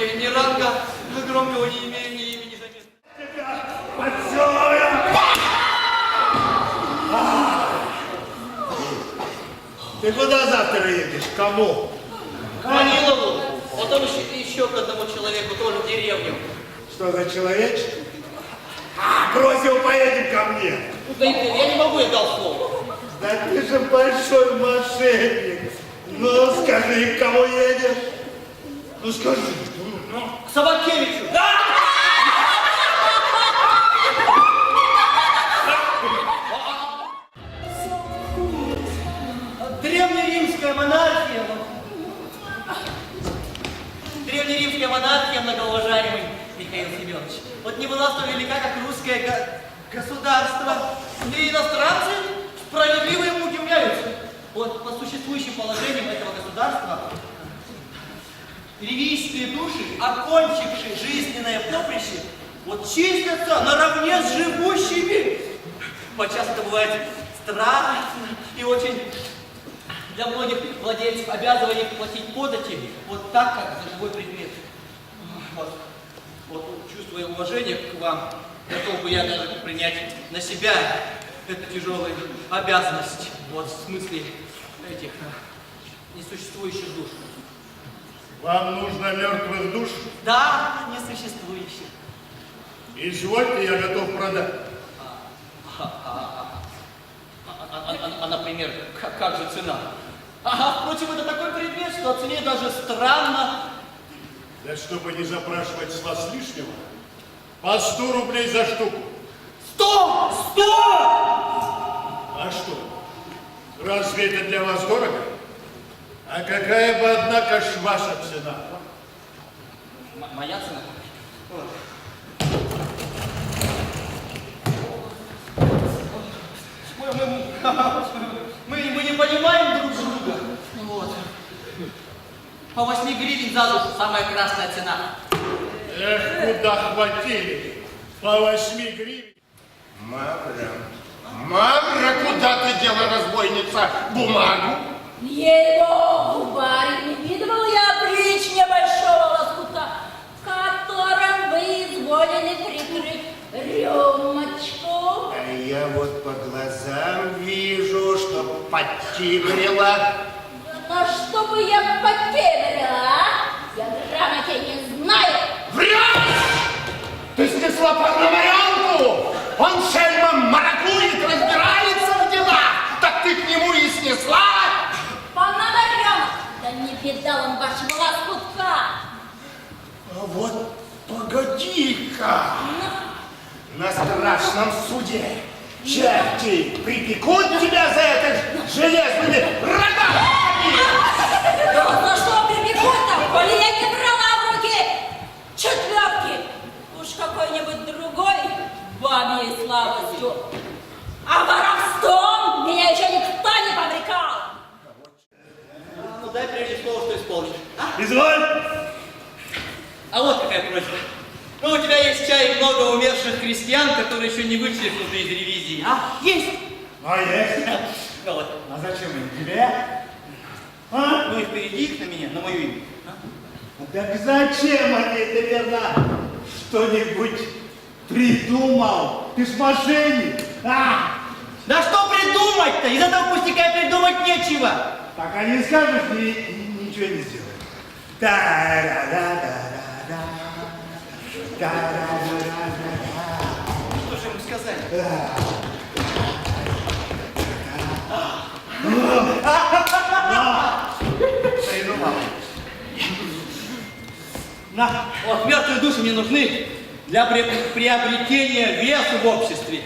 имею ни ранга, громкого не имею, ни имени заметно. Поцелуя! Ты куда завтра едешь? Кому? К Манилову, потом еще к одному человеку, тоже в деревню. Что за человечек? Брось его, поедем ко мне. Да я не могу, я дал слово. Да ты же большой мошенник. Ну, скажи, к кому едешь? Ну, скажи. К Собакевичу. Да! Древнеримская монархия, многоуважаемый Михаил Семенович. Вот не была столь велика, как русское государство. И иностранцы справедливо ему удивляются. Вот по существующим положениям этого государства ливийские души, окончившие жизненное поприще, вот чистятся наравне с живущими. Подчас это бывает страшно и очень для многих владельцев обязывает их платить подати, вот так, как за живой предмет. Вот чувствуя уважение к вам, готов бы я даже принять на себя эту тяжелую обязанность, вот в смысле этих несуществующих душ. Вам нужно мертвых душ? Да, несуществующих. Извольте, я готов продать. Например, как же цена? Впрочем, это такой предмет, что о цене даже странно. Да чтобы не запрашивать с вас лишнего, по 100 рублей за штуку. 100! 100! А что? Разве это для вас дорого? А какая бы, однако ж, ваша цена? Моя цена? Мы не понимаем друг друга. Вот. По 8 гривен за душу, самая красная цена. Эх, куда хватили? По 8 гривен. Мавра, куда ты дела, разбойница, бумагу? Ей-богу, барин, не видывал я притч небольшого лоскута, в котором вы изволили прикрыть рюмочку. А я вот по глазам вижу, что подтигрила. Но чтобы я потеряла, а? Я грамоте не знаю. Врешь! Ты снесла Пономаренку! Он шельмом маракует, разбирается в делах! Так ты к нему и снесла? Пономаренок, да не видал он вашего лоскутка. А вот погоди-ка! На страшном суде черти припекут тебя за это железными рогами! Да за что прибегут-то, коли я не брала в руки четверки? Уж какой-нибудь другой бабьей слабостью. А воровством меня еще никто не попрекал. Ну дай прежде слово, что исполнишь. Изволь! А вот какая просьба. Ну, у тебя есть чай много умерших крестьян, которые еще не вычеркнуты из ревизии. Есть! А есть? Ну вот. А зачем им тебе? А? Ну и впереди их на меня, на мою имя. Так зачем они, ты верно, что-нибудь придумал? Ты ж мошенник. Да что придумать-то? Из этого пустяка придумать нечего. Так а не скажешь, ничего не сделаешь. Та-ра-да-да-да-да. Та-ра-да-да-да-да. Что же ему сказать? Придумал. На. Вот мертвые души мне нужны для приобретения веса в обществе.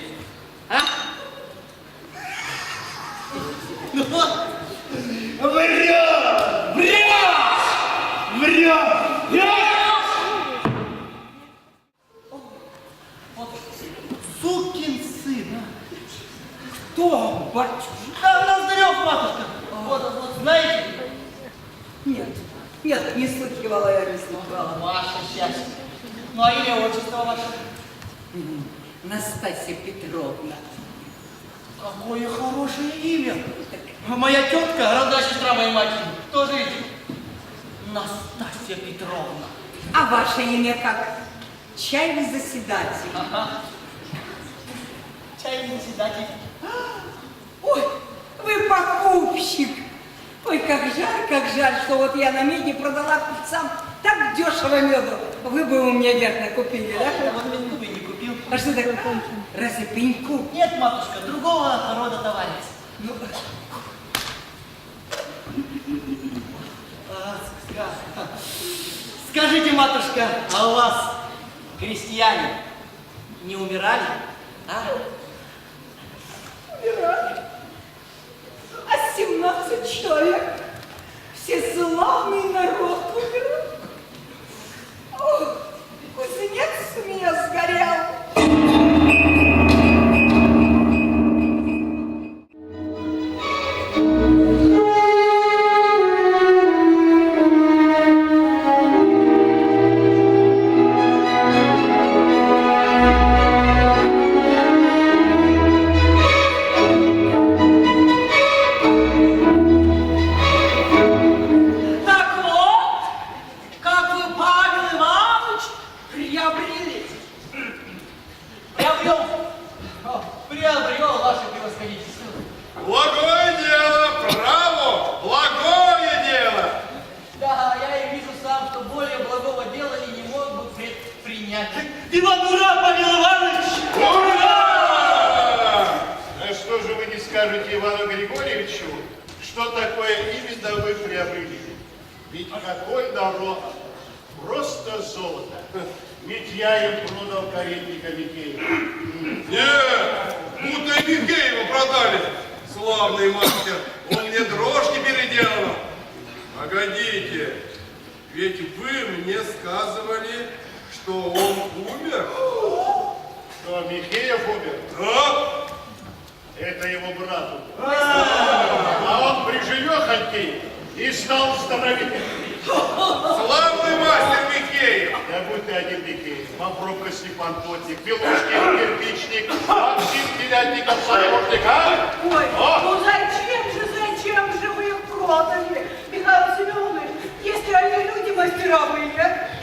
А? Ну вот. Врет! Врет! Врет! Вот сукин сын, Кто он, батюшка? Да, Ноздрев, матушка. Вот, знаете? Нет, не слыхивала я, не слыхивала. Ваше счастье. Ну, а имя, отчество ваше? Настасья Петровна. Какое хорошее имя. Моя тетка, родная сестра моей матери, тоже видит. Настасья Петровна. А ваше имя как? Чайный заседатель. Ага. Чайный заседатель. Ой, вы покупщик. Ой, как жаль, что вот я на медне продала купцам так дешево меду. Вы бы у меня верно купили, да? Я вот пеньку бы не купил. А что такое? Разве пеньку? Нет, матушка, другого рода товарищ. Ну, Скажите, матушка, а у вас крестьяне не умирали? А? умирали. А 17 человек. Все славный народ умирал. Ох, кузнец у меня сгорел. Так вот, как вы, Павел Иванович, приобрели. Приобрел ваше превосходительство. Благое дело, право, благое дело. Да, я и вижу сам, что более благого дела и не мог бы предпринять. Иван, ура, Павел Иванович! Ура! А что же вы не скажете Ивану Григорьевичу, что такое именно вы приобрели? Ведь какой народ! Просто золото. Ведь я им продал каретника Микеева. Нет, будто и Микеева продали. Славный мастер, он мне дрожки переделал. Погодите, ведь вы мне сказывали, что он умер. Что, Михеев умер? Да? Это его брат умер. А он приживехонький и стал здоровее. Славный мастер Микеев. Да будь ты один Микеев. Попробуй Степан Плотник, Белушкин, Кирпичник, Максим Телятников, Сапожник, а? Ой, О! ну зачем же вы их продали, Михаил Семенович, если они люди мастера были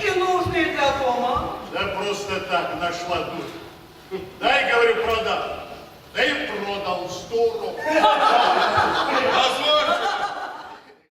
и нужные для дома? Да просто так, нашла дурь. Дай, говорю, продам. Да и продал, здорово. Позвольте,